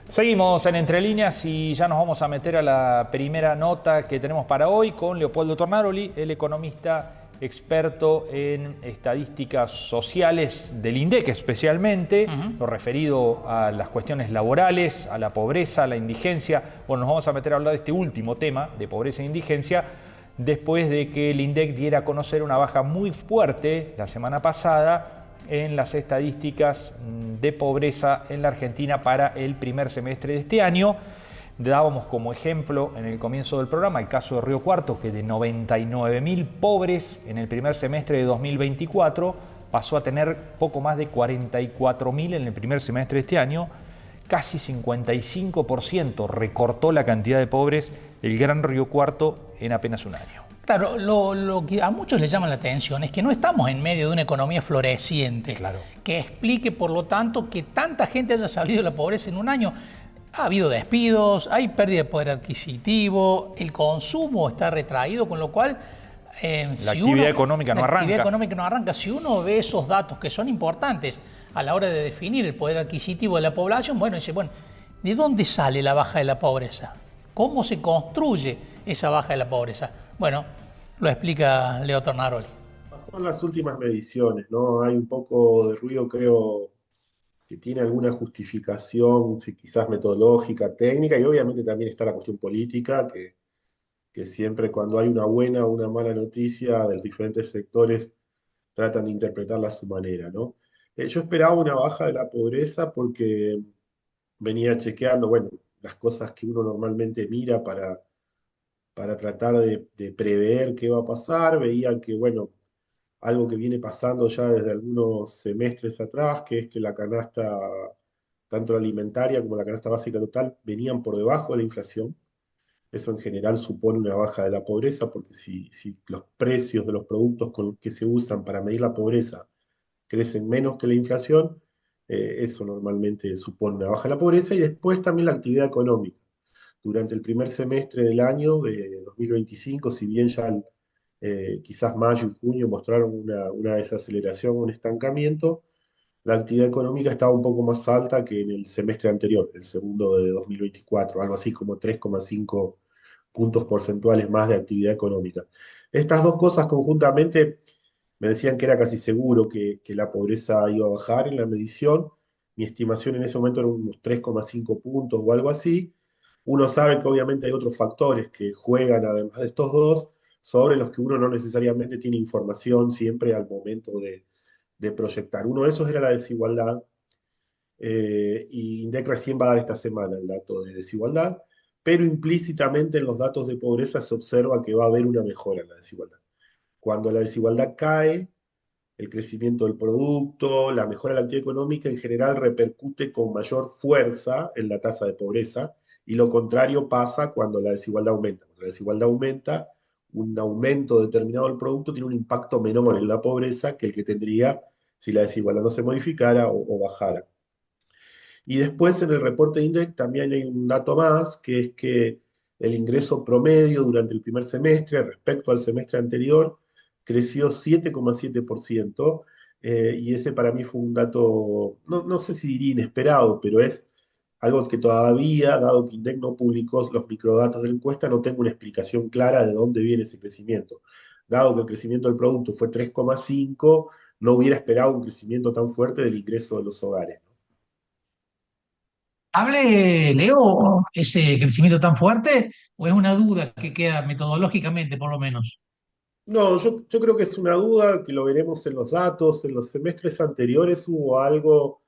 Seguimos en Entre Líneas y ya nos vamos a meter a la primera nota que tenemos para hoy con Leopoldo Tornaroli, el economista experto en estadísticas sociales del INDEC especialmente, lo referido a las cuestiones laborales, a la pobreza, a la indigencia. Bueno, nos vamos a meter a hablar de este último tema, de pobreza e indigencia, después de que el INDEC diera a conocer una baja muy fuerte la semana pasada en las estadísticas de pobreza en la Argentina para el primer semestre de este año. Dábamos como ejemplo en el comienzo del programa el caso de Río Cuarto, que de 99.000 pobres en el primer semestre de 2024 pasó a tener poco más de 44.000 en el primer semestre de este año. Casi 55% recortó la cantidad de pobres el Gran Río Cuarto en apenas un año. Claro, lo que a muchos les llama la atención es que no estamos en medio de una economía floreciente, Claro. que explique, por lo tanto, que tanta gente haya salido de la pobreza en un año. Ha habido despidos, hay pérdida de poder adquisitivo, el consumo está retraído, con lo cual La actividad económica no la arranca. actividad económica no arranca. Si uno ve esos datos que son importantes a la hora de definir el poder adquisitivo de la población, bueno, dice, bueno, ¿de dónde sale la baja de la pobreza? ¿Cómo se construye esa baja de la pobreza? Bueno, lo explica Leo Tornaroli. Son las últimas mediciones, ¿no? Hay un poco de ruido, creo, que tiene alguna justificación, sí, quizás metodológica, técnica, y obviamente también está la cuestión política, que siempre cuando hay una buena o una mala noticia de los diferentes sectores tratan de interpretarla a su manera, ¿no? Yo esperaba una baja de la pobreza porque venía chequeando, bueno, las cosas que uno normalmente mira para tratar de prever qué va a pasar, veían que, bueno, algo que viene pasando ya desde algunos semestres atrás, que es que la canasta, tanto la alimentaria como la canasta básica total, venían por debajo de la inflación. Eso en general supone una baja de la pobreza, porque si los precios de los productos que se usan para medir la pobreza crecen menos que la inflación, eso normalmente supone una baja de la pobreza. Y después también la actividad económica. Durante el primer semestre del año de 2025, si bien ya quizás mayo y junio mostraron una desaceleración, un estancamiento, la actividad económica estaba un poco más alta que en el semestre anterior, el segundo de 2024, algo así como 3,5 puntos porcentuales más de actividad económica. Estas dos cosas conjuntamente me decían que era casi seguro que la pobreza iba a bajar en la medición. Mi estimación en ese momento era unos 3,5 puntos o algo así. Uno sabe que obviamente hay otros factores que juegan, además de estos dos, sobre los que uno no necesariamente tiene información siempre al momento de proyectar. Uno de esos era la desigualdad, y INDEC recién va a dar esta semana el dato de desigualdad, pero implícitamente en los datos de pobreza se observa que va a haber una mejora en la desigualdad. Cuando la desigualdad cae, el crecimiento del producto, la mejora de la actividad económica en general repercute con mayor fuerza en la tasa de pobreza, y lo contrario pasa cuando la desigualdad aumenta. Cuando la desigualdad aumenta, un aumento determinado del producto tiene un impacto menor en la pobreza que el que tendría si la desigualdad no se modificara o bajara. Y después en el reporte de INDEC también hay un dato más, que es que el ingreso promedio durante el primer semestre respecto al semestre anterior creció 7,7%, y ese para mí fue un dato, no sé si diría inesperado, pero es algo que todavía, dado que INDEC no publicó los microdatos de la encuesta, no tengo una explicación clara de dónde viene ese crecimiento. Dado que el crecimiento del producto fue 3,5, no hubiera esperado un crecimiento tan fuerte del ingreso de los hogares. ¿Hable, Leo, ese crecimiento tan fuerte o es una duda que queda metodológicamente, por lo menos? No, yo creo que es una duda que lo veremos en los datos. En los semestres anteriores hubo algo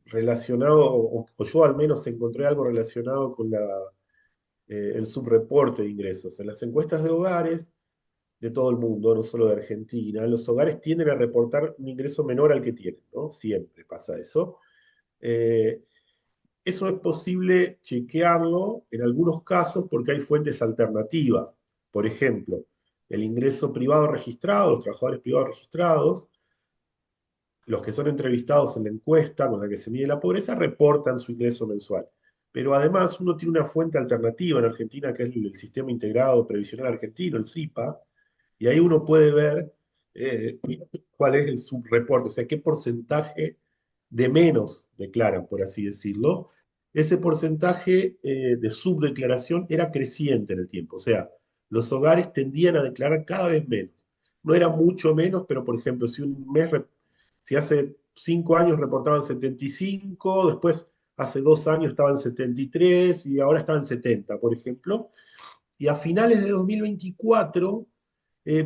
relacionado, o yo al menos encontré algo relacionado con el subreporte de ingresos. En las encuestas de hogares de todo el mundo, no solo de Argentina, los hogares tienden a reportar un ingreso menor al que tienen, ¿no? Siempre pasa eso. Eh, Eso es posible chequearlo en algunos casos porque hay fuentes alternativas. Por ejemplo, el ingreso privado registrado, los trabajadores privados registrados, los que son entrevistados en la encuesta con la que se mide la pobreza, reportan su ingreso mensual. Pero además uno tiene una fuente alternativa en Argentina, que es el Sistema Integrado Previsional Argentino, el SIPA, y ahí uno puede ver eh, cuál es el subreporte, o sea, qué porcentaje de menos declaran, por así decirlo, ese porcentaje de subdeclaración era creciente en el tiempo. O sea, los hogares tendían a declarar cada vez menos. No era mucho menos, pero por ejemplo, si hace 5 años reportaban 75, después hace 2 años estaban 73 y ahora están 70, por ejemplo. Y a finales de 2024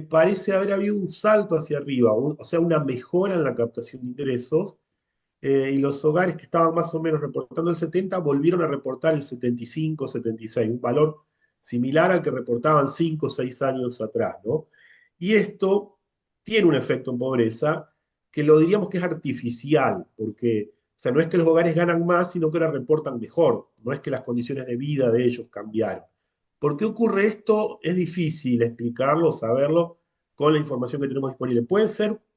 parece haber habido un salto hacia arriba, o sea, una mejora en la captación de ingresos, y los hogares que estaban más o menos reportando el 70 volvieron a reportar el 75, 76, un valor similar al que reportaban 5 o 6 años atrás, ¿no? Y esto tiene un efecto en pobreza que lo diríamos que es artificial, porque o sea, no es que los hogares ganan más, sino que ahora reportan mejor, no es que las condiciones de vida de ellos cambiaron. ¿Por qué ocurre esto? Es difícil explicarlo, saberlo con la información que tenemos disponible.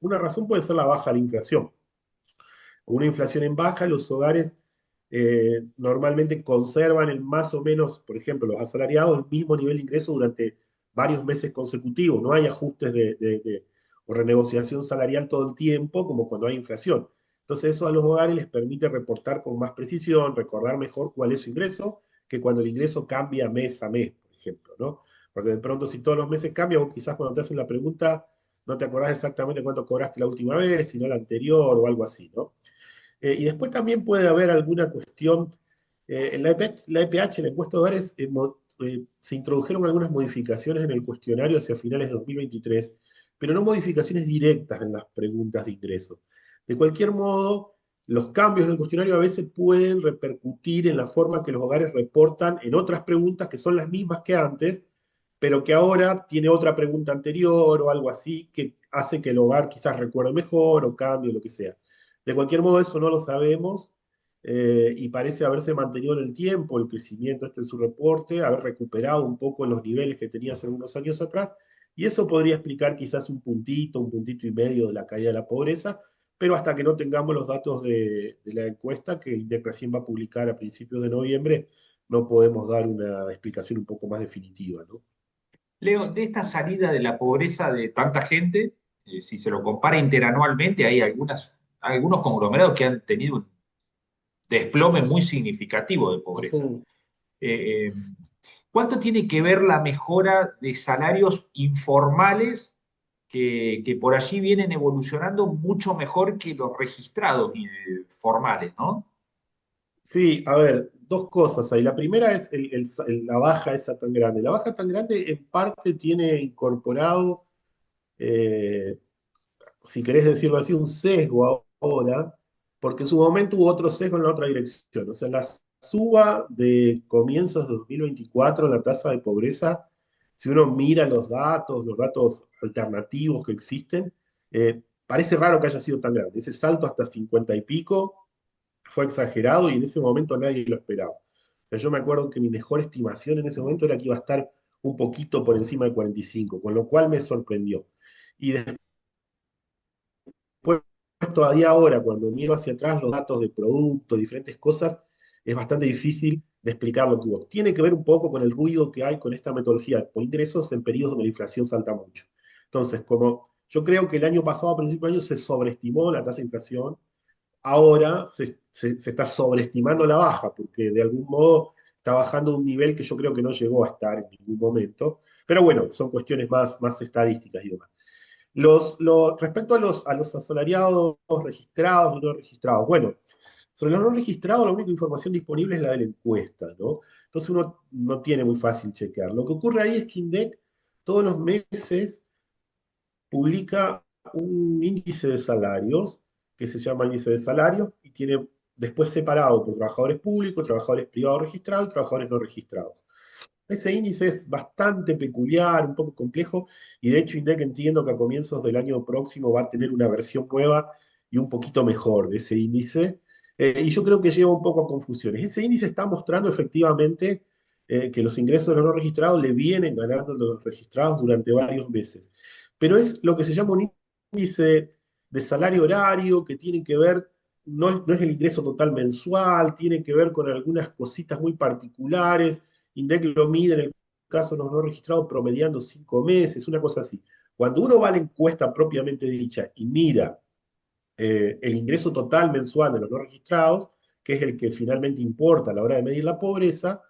Una razón puede ser la baja de la inflación. Con una inflación en baja, los hogares normalmente conservan el más o menos, por ejemplo, los asalariados, el mismo nivel de ingreso durante varios meses consecutivos. No hay ajustes o renegociación salarial todo el tiempo como cuando hay inflación. Entonces eso a los hogares les permite reportar con más precisión, recordar mejor cuál es su ingreso, que cuando el ingreso cambia mes a mes, por ejemplo, ¿no? Porque de pronto si todos los meses cambia, vos quizás cuando te hacen la pregunta no te acordás exactamente cuánto cobraste la última vez, sino la anterior o algo así, ¿no? Y después también puede haber alguna cuestión. En la EPH, en la encuesta de hogares, se introdujeron algunas modificaciones en el cuestionario hacia finales de 2023, pero no modificaciones directas en las preguntas de ingreso. De cualquier modo, los cambios en el cuestionario a veces pueden repercutir en la forma que los hogares reportan en otras preguntas que son las mismas que antes, pero que ahora tiene otra pregunta anterior o algo así que hace que el hogar quizás recuerde mejor o cambie o lo que sea. De cualquier modo, eso no lo sabemos, y parece haberse mantenido en el tiempo el crecimiento este en su reporte, haber recuperado un poco los niveles que tenía hace unos años atrás, y eso podría explicar quizás un puntito y medio de la caída de la pobreza, pero hasta que no tengamos los datos de la encuesta que INDEC recién va a publicar a principios de noviembre, no podemos dar una explicación un poco más definitiva, ¿no? Leo, de esta salida de la pobreza de tanta gente, si se lo compara interanualmente, hay algunos conglomerados que han tenido un desplome muy significativo de pobreza. Ujú. Eh, eh, ¿Cuánto tiene que ver la mejora de salarios informales que por allí vienen evolucionando mucho mejor que los registrados formales, ¿no? Sí, a ver, dos cosas ahí. La primera es la baja esa tan grande. La baja tan grande en parte tiene incorporado, eh, si querés decirlo así, un sesgo ahora, porque en su momento hubo otro sesgo en la otra dirección. O sea, la suba de comienzos de 2024, la tasa de pobreza, si uno mira los datos alternativos que existen, parece raro que haya sido tan grande. Ese salto hasta 50 y pico fue exagerado y en ese momento nadie lo esperaba. O sea, yo me acuerdo que mi mejor estimación en ese momento era que iba a estar un poquito por encima de 45, con lo cual me sorprendió. Y después, todavía ahora, cuando miro hacia atrás los datos de productos, diferentes cosas, es bastante difícil de explicar lo que hubo. Tiene que ver un poco con el ruido que hay con esta metodología por ingresos en periodos donde la inflación salta mucho. Entonces, como yo creo que el año pasado, a principios de año, se sobreestimó la tasa de inflación, ahora se está sobreestimando la baja, porque de algún modo está bajando a un nivel que yo creo que no llegó a estar en ningún momento. Pero bueno, son cuestiones más estadísticas y demás. Respecto a los asalariados registrados y no registrados, bueno, sobre los no registrados, la única información disponible es la de la encuesta, ¿no? Entonces uno no tiene muy fácil chequear. Lo que ocurre ahí es que INDEC todos los meses publica un índice de salarios que se llama índice de salarios y tiene después separado por trabajadores públicos, trabajadores privados registrados y trabajadores no registrados. Ese índice es bastante peculiar, un poco complejo, y de hecho INDEC entiendo que a comienzos del año próximo va a tener una versión nueva y un poquito mejor de ese índice, y yo creo que lleva un poco a confusiones. Ese índice está mostrando efectivamente que los ingresos de los no registrados le vienen ganando a los registrados durante varios meses, pero es lo que se llama un índice de salario horario que tiene que ver, no es el ingreso total mensual, tiene que ver con algunas cositas muy particulares. INDEC lo mide en el caso de los no registrados promediando 5 meses, una cosa así. Cuando uno va a la encuesta propiamente dicha y mira el ingreso total mensual de los no registrados, que es el que finalmente importa a la hora de medir la pobreza,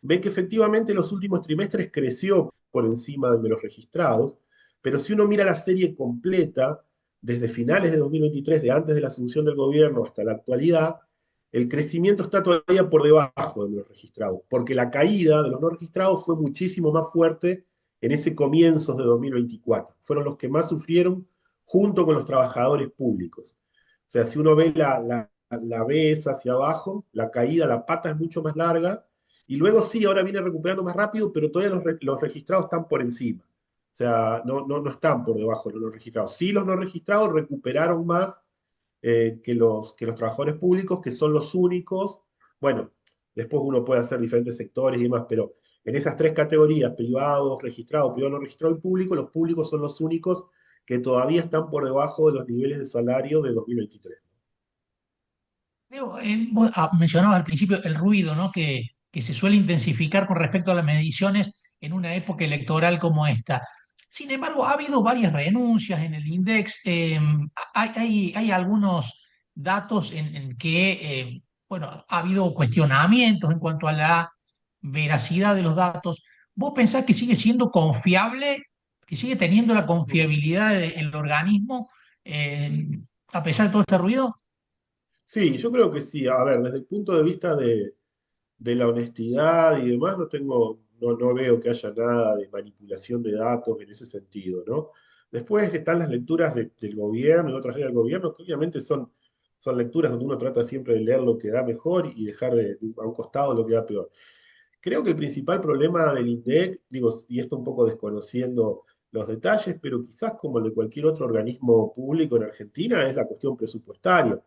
ve que efectivamente en los últimos trimestres creció por encima de los registrados, pero si uno mira la serie completa, desde finales de 2023, de antes de la asunción del gobierno hasta la actualidad, el crecimiento está todavía por debajo de los registrados, porque la caída de los no registrados fue muchísimo más fuerte en ese comienzos de 2024. Fueron los que más sufrieron junto con los trabajadores públicos. O sea, si uno ve la B es hacia abajo, la caída, la pata es mucho más larga, y luego sí, ahora viene recuperando más rápido, pero todavía los registrados están por encima. O sea, no están por debajo de los registrados. Sí, los no registrados recuperaron más que los trabajadores públicos, que son los únicos. Bueno, después uno puede hacer diferentes sectores y demás, pero en esas tres categorías, privado no registrado y público, los públicos son los únicos que todavía están por debajo de los niveles de salario de 2023. Leo, vos mencionabas al principio el ruido, ¿no? Que se suele intensificar con respecto a las mediciones en una época electoral como esta. Sin embargo, ha habido varias renuncias en el INDEX. Hay algunos datos en que, bueno, ha habido cuestionamientos en cuanto a la veracidad de los datos. ¿Vos pensás que sigue siendo confiable, que sigue teniendo la confiabilidad del organismo eh, a pesar de todo este ruido? Sí, yo creo que sí. A ver, desde el punto de vista de la honestidad y demás, no veo que haya nada de manipulación de datos en ese sentido, ¿no? Después están las lecturas del gobierno y otras áreas del gobierno, que obviamente son lecturas donde uno trata siempre de leer lo que da mejor y dejar a un costado lo que da peor. Creo que el principal problema del INDEC, digo, y esto un poco desconociendo los detalles, pero quizás como el de cualquier otro organismo público en Argentina, es la cuestión presupuestaria.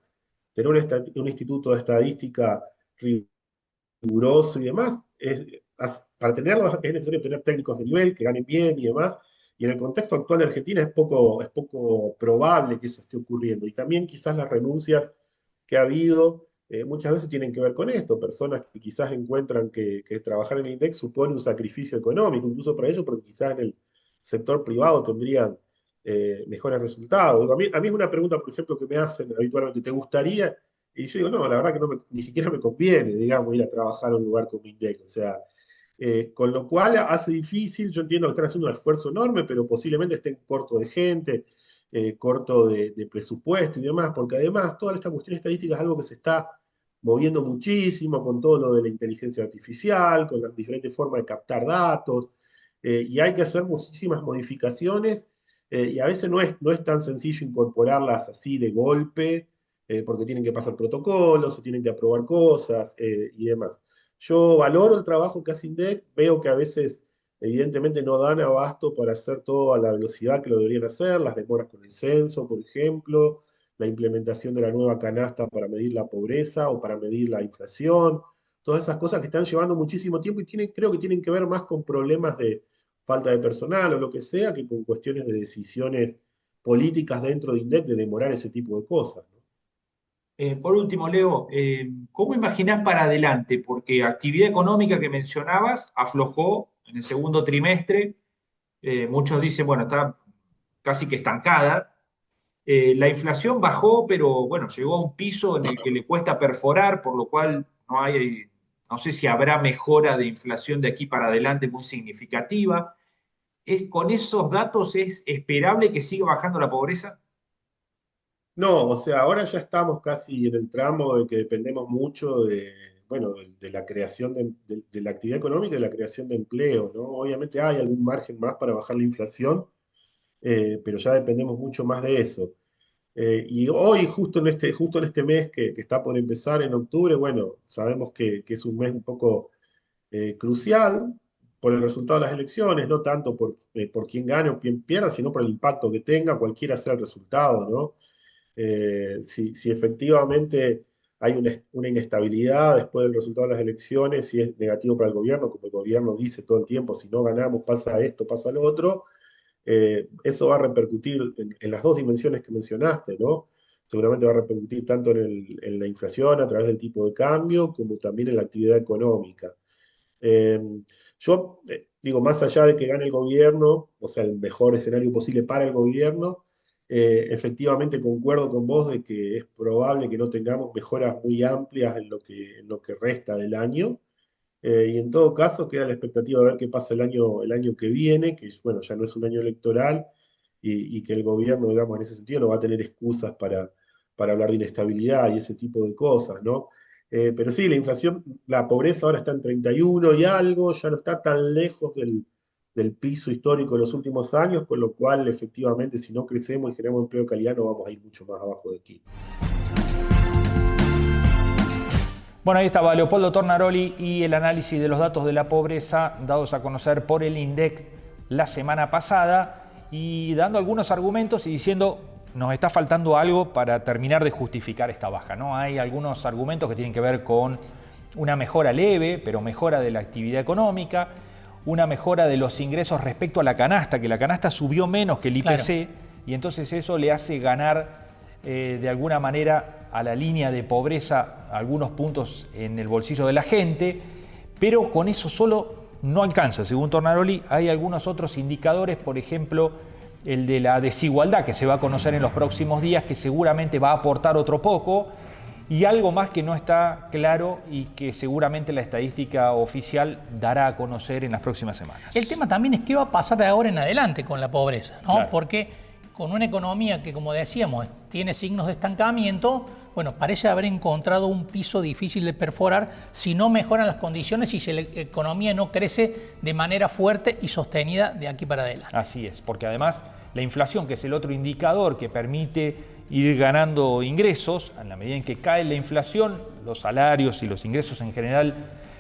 Tener un instituto de estadística riguroso y demás, para tenerlo es necesario tener técnicos de nivel que ganen bien y demás. Y en el contexto actual de Argentina es poco probable que eso esté ocurriendo. Y también quizás las renuncias que ha habido muchas veces tienen que ver con esto. Personas que quizás encuentran que trabajar en el INDEX supone un sacrificio económico, incluso para ellos, porque quizás en el sector privado tendrían mejores resultados. A mí es una pregunta, por ejemplo, que me hacen habitualmente, ¿te gustaría? Y yo digo, no, la verdad que ni siquiera me conviene, digamos, ir a trabajar a un lugar como INDEC. O sea, con lo cual hace difícil, yo entiendo que están haciendo un esfuerzo enorme, pero posiblemente estén corto de gente, corto de presupuesto y demás, porque además toda esta cuestión estadística es algo que se está moviendo muchísimo con todo lo de la inteligencia artificial, con las diferentes formas de captar datos, y hay que hacer muchísimas modificaciones, y a veces no es tan sencillo incorporarlas así de golpe, porque tienen que pasar protocolos, se tienen que aprobar cosas y demás. Yo valoro el trabajo que hace INDEC, veo que a veces evidentemente no dan abasto para hacer todo a la velocidad que lo deberían hacer, las demoras con el censo, por ejemplo, la implementación de la nueva canasta para medir la pobreza o para medir la inflación, todas esas cosas que están llevando muchísimo tiempo y creo que tienen que ver más con problemas de falta de personal o lo que sea, que con cuestiones de decisiones políticas dentro de INDEC de demorar ese tipo de cosas, ¿no? Por último, Leo, ¿cómo imaginás para adelante? Porque actividad económica que mencionabas aflojó en el segundo trimestre. Muchos dicen, bueno, está casi que estancada. La inflación bajó, pero bueno, llegó a un piso en el que le cuesta perforar, por lo cual no sé si habrá mejora de inflación de aquí para adelante muy significativa. ¿Con esos datos es esperable que siga bajando la pobreza? No, o sea, ahora ya estamos casi en el tramo de que dependemos mucho bueno, de la creación de la actividad económica y de la creación de empleo, ¿no? Obviamente hay algún margen más para bajar la inflación, pero ya dependemos mucho más de eso. Y hoy, justo en este mes que está por empezar, en octubre, bueno, sabemos que es un mes un poco crucial por el resultado de las elecciones, no tanto por quién gane o quién pierda, sino por el impacto que tenga, cualquiera sea el resultado, ¿no? Si efectivamente hay una inestabilidad después del resultado de las elecciones, si es negativo para el gobierno, como el gobierno dice todo el tiempo, si no ganamos pasa esto, pasa lo otro, eso va a repercutir en las dos dimensiones que mencionaste, ¿no? Seguramente va a repercutir tanto en la inflación a través del tipo de cambio, como también en la actividad económica. Eh, yo digo, más allá de que gane el gobierno, o sea, el mejor escenario posible para el gobierno, Efectivamente concuerdo con vos de que es probable que no tengamos mejoras muy amplias en lo que resta del año. Y en todo caso queda la expectativa de ver qué pasa el año que viene, que bueno, ya no es un año electoral y que el gobierno, digamos, en ese sentido no va a tener excusas para hablar de inestabilidad y ese tipo de cosas, ¿no? Pero sí, la inflación, la pobreza ahora está en 31 y algo, ya no está tan lejos del piso histórico de los últimos años, con lo cual efectivamente si no crecemos y generamos empleo de calidad no vamos a ir mucho más abajo de aquí. Bueno, ahí estaba Leopoldo Tornaroli y el análisis de los datos de la pobreza dados a conocer por el INDEC la semana pasada y dando algunos argumentos y diciendo nos está faltando algo para terminar de justificar esta baja, ¿no? Hay algunos argumentos que tienen que ver con una mejora leve, pero mejora de la actividad económica, una mejora de los ingresos respecto a la canasta, que la canasta subió menos que el IPC, claro, y entonces eso le hace ganar de alguna manera a la línea de pobreza algunos puntos en el bolsillo de la gente, pero con eso solo no alcanza. Según Tornaroli, hay algunos otros indicadores, por ejemplo, el de la desigualdad que se va a conocer en los próximos días, que seguramente va a aportar otro poco, y algo más que no está claro y que seguramente la estadística oficial dará a conocer en las próximas semanas. El tema también es qué va a pasar de ahora en adelante con la pobreza, ¿no? Claro. Porque con una economía que, como decíamos, tiene signos de estancamiento, bueno, parece haber encontrado un piso difícil de perforar si no mejoran las condiciones y si la economía no crece de manera fuerte y sostenida de aquí para adelante. Así es, porque además la inflación, que es el otro indicador que permite ir ganando ingresos, en la medida en que cae la inflación, los salarios y los ingresos en general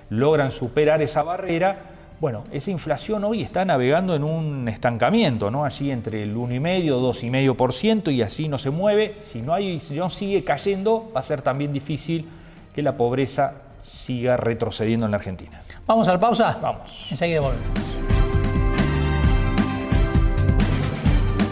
logran superar esa barrera. Bueno, esa inflación hoy está navegando en un estancamiento, ¿no? Allí entre el 1,5%, 2,5% y así no se mueve. Si no sigue cayendo, va a ser también difícil que la pobreza siga retrocediendo en la Argentina. ¿Vamos a la pausa? Vamos. Enseguida volvemos.